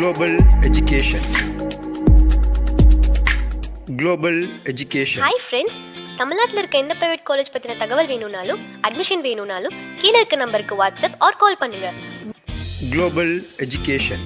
Global Education. Global Education. Hi friends, தமிழ்நாட்டில் இருக்க எந்த பிரைவேட் காலேஜ் பற்றின தகவல் வேணும்னாலும் அட்மிஷன் வேணும்னாலும் கீழே இருக்க நம்பருக்கு வாட்ஸ்அப் ஆர் கால் பண்ணுங்க. Global Education.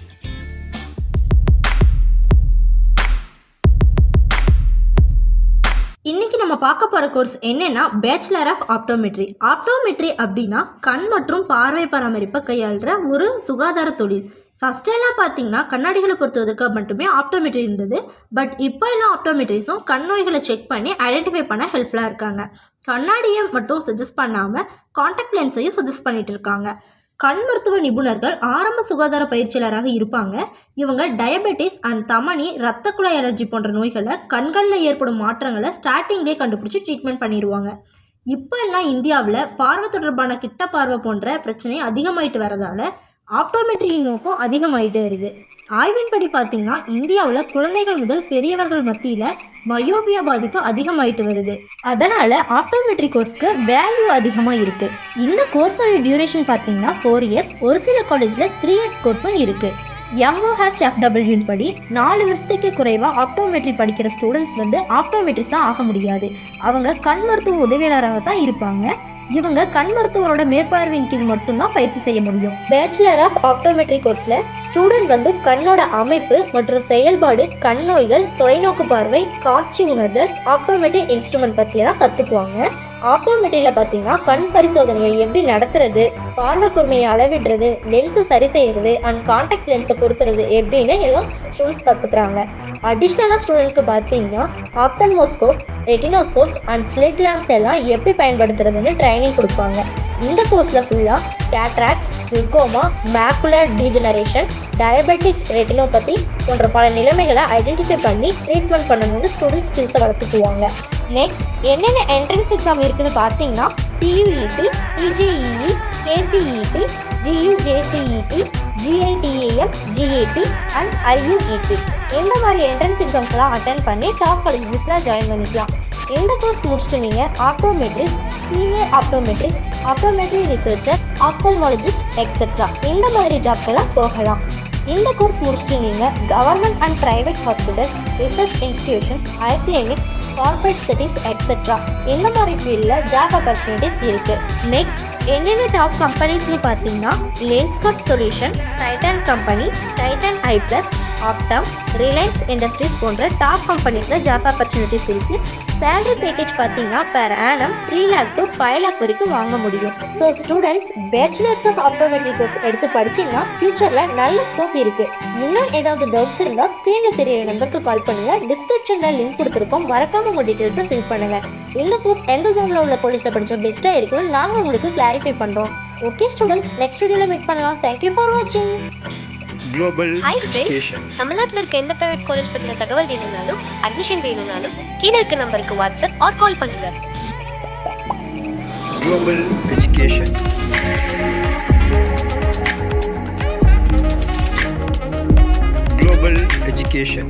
இன்னைக்கு நம்ம பார்க்க போகிற கோர்ஸ் என்னன்னா பேச்சுலர் ஆஃப் ஆப்டோமெட்ரி. ஆப்டோமெட்ரி அப்படின்னா கண் மற்றும் பார்வை பராமரிப்பை கையாளுற ஒரு சுகாதார தொழில். ஃபஸ்ட் எல்லாம் பார்த்தீங்கன்னா கண்ணாடிகளை பொறுத்தவதற்கு மட்டுமே ஆப்டோமெட்ரி இருந்தது. பட் இப்போ எல்லாம் ஆப்டோமெட்ரிஸும் கண் நோய்களை செக் பண்ணி ஐடென்டிஃபை பண்ண ஹெல்ப்ஃபுல்லாக இருக்காங்க. கண்ணாடியை மட்டும் சஜஸ்ட் பண்ணாமல் காண்டாக்ட் லென்ஸையும் சஜஸ்ட் பண்ணிட்டு இருக்காங்க. கண் மருத்துவ நிபுணர்கள் ஆரம்ப சுகாதார பயிற்சியாளராக இருப்பாங்க. இவங்க டயபெட்டிஸ் அண்ட் தமனி, இரத்த குழாய் அலர்ஜி போன்ற நோய்களை கண்களில் ஏற்படும் மாற்றங்களை ஸ்டார்டிங்லேயே கண்டுபிடிச்சி ட்ரீட்மெண்ட் பண்ணிடுவாங்க. இப்போ எல்லாம் இந்தியாவில் பார்வை தொடர்பான கிட்ட பார்வை போன்ற பிரச்சனை அதிகமாயிட்டு வரதால ஆப்டோமெட்ரி நோக்கம் அதிகமாயிட்டே வருது. ஆய்வின்படி பார்த்தீங்கன்னா இந்தியாவில் குழந்தைகள் முதல் பெரியவர்கள் மத்தியில் மயோபியா பாதிப்பு அதிகமாயிட்டு வருது. அதனால ஆப்டோமெட்ரி கோர்ஸ்க்கு வேல்யூ அதிகமாக இருக்கு. இந்த கோர்ஸோட டியூரேஷன் பார்த்தீங்கன்னா 4 years, ஒரு சில காலேஜில் 3 years கோர்ஸும் இருக்கு. MOHFW படி 4 வருஷத்துக்கு குறைவாக ஆப்டோமெட்ரி படிக்கிற ஸ்டூடெண்ட்ஸ் ஆப்டோமெட்ரிஸாக ஆக முடியாது. அவங்க கண் மருத்துவ உதவியாளராக தான் இருப்பாங்க. இவங்க கண் மருத்துவரோட மேற்பார்வையின் கீழ் மட்டும்தான் பயிற்சி செய்ய முடியும். பேச்சுலர் ஆஃப் ஆப்டோமெட்ரி கோர்ஸ்ல ஸ்டூடெண்ட் கண்ணோட அமைப்பு மற்றும் செயல்பாடு, கண் நோய்கள், தொலைநோக்கு பார்வை, காட்சி உணர்தல், ஆப்டோமெட்ரிக் இன்ஸ்ட்ருமெண்ட் பற்றியெல்லாம் கற்றுக்குவாங்க. ஆப்டோமெட்ரியில் பார்த்தீங்கன்னா கண் பரிசோதனையை எப்படி நடத்துறது, பார்வை கூர்மையை அளவிடுறது, லென்ஸை சரி செய்கிறது அண்ட் காண்டாக்ட் லென்ஸை பொருத்துறது எப்படின்னு எல்லாம் ஸ்டூடெண்ட்ஸ் கற்றுக்குறாங்க. அடிஷ்னலாக ஸ்டூடெண்ட்க்கு பார்த்தீங்கன்னா ophthalmoscopes, retinoscopes and slit lamps எல்லாம் எப்படி பயன்படுத்துறதுன்னு ட்ரைனிங் கொடுப்பாங்க. இந்த கோர்ஸில் ஃபுல்லாக cataracts, glaucoma, macular degeneration, diabetic retinopathy போன்ற பல நிலைமைகளை ஐடென்டிஃபை பண்ணி ட்ரீட்மெண்ட் பண்ணணும்னு ஸ்டூடெண்ட்ஸ் ஸ்கில்ஸை வளர்த்துக்குவாங்க. நெக்ஸ்ட் என்னென்ன என்ட்ரன்ஸ் எக்ஸாம் இருக்குன்னு பார்த்தீங்கன்னா CUET, PGEE, KCET, GUJCET, GITAM, GAT and IUET. இந்த மாதிரி என்ட்ரன்ஸ் எக்ஸாம்ஸ்லாம் அட்டென்ட் பண்ணி டாப் காலேஜஸில் ஜாயின் பண்ணிக்கலாம். இந்த கோர்ஸ் முடிச்சுட்டு நீங்கள் optometrist, senior optometrist, optometry researcher, ophthalmologist etcetera இந்த மாதிரி ஜாப்க்கெல்லாம் போகலாம். இந்த கோர்ஸ் முடிச்சுட்டு நீங்கள் government and private hospital, research institution, eye clinic, corporate cities etcetera இந்த மாதிரி ஃபீல்டில் ஜாப் ஆப்பர்ச்சுனிட்டிஸ் இருக்குது. நெக்ஸ்ட் என்னென்ன டாப் கம்பெனிஸ்னு பார்த்தீங்கன்னா Lenskart solution, Titan company, Titan eye plus, Optum, Reliance Industries போன்ற டாப் கம்பெனிஸில் ஜாப் ஆப்பர்ச்சுனிட்டிஸ் இருக்குது. சேலரி பேக்கேஜ் பார்த்தீங்கன்னா per annum 3 lakh to 5 lakh வரைக்கும் வாங்க முடியும். So students bachelors of optometry course எடுத்து படிச்சிங்கன்னா ஃபியூச்சரில் நல்ல ஸ்கோப் இருக்குது. இன்னும் ஏதாவது டவுட்ஸ் இருந்தால் ஸ்க்ரீனில் தெரிய நம்பருக்கு கால் பண்ணுங்கள். டிஸ்கிரிப்ஷனில் லிங்க் கொடுத்துருக்கோம், மறக்காமல் உங்கள் டீட்டெயில்ஸை ஃபில் பண்ணுங்கள். இந்த கோர்ஸ் எந்த ஜோனில் உள்ள காலேஜில் படித்தா பெஸ்ட்டாக இருக்குன்னு நாங்கள் உங்களுக்கு கிளாரிஃபை பண்ணுறோம். ஓகே ஸ்டூடெண்ட்ஸ், நெக்ஸ்ட் வீடியோவில் மீட் பண்ணலாம். தேங்க்யூ ஃபார் வாட்சிங். Global hi Education. ஃப்ரெண்ட்ஸ், தமிழ்நாட்டில் இருக்க எந்த பிரைவேட் காலேஜ் பற்றின தகவல் வேணும்னாலும் அட்மிஷன் வேணும்னாலும் கீழே இருக்க நம்பருக்கு வாட்ஸ்அப் ஆர் கால் பண்ணுங்க. Global Education. Global Education.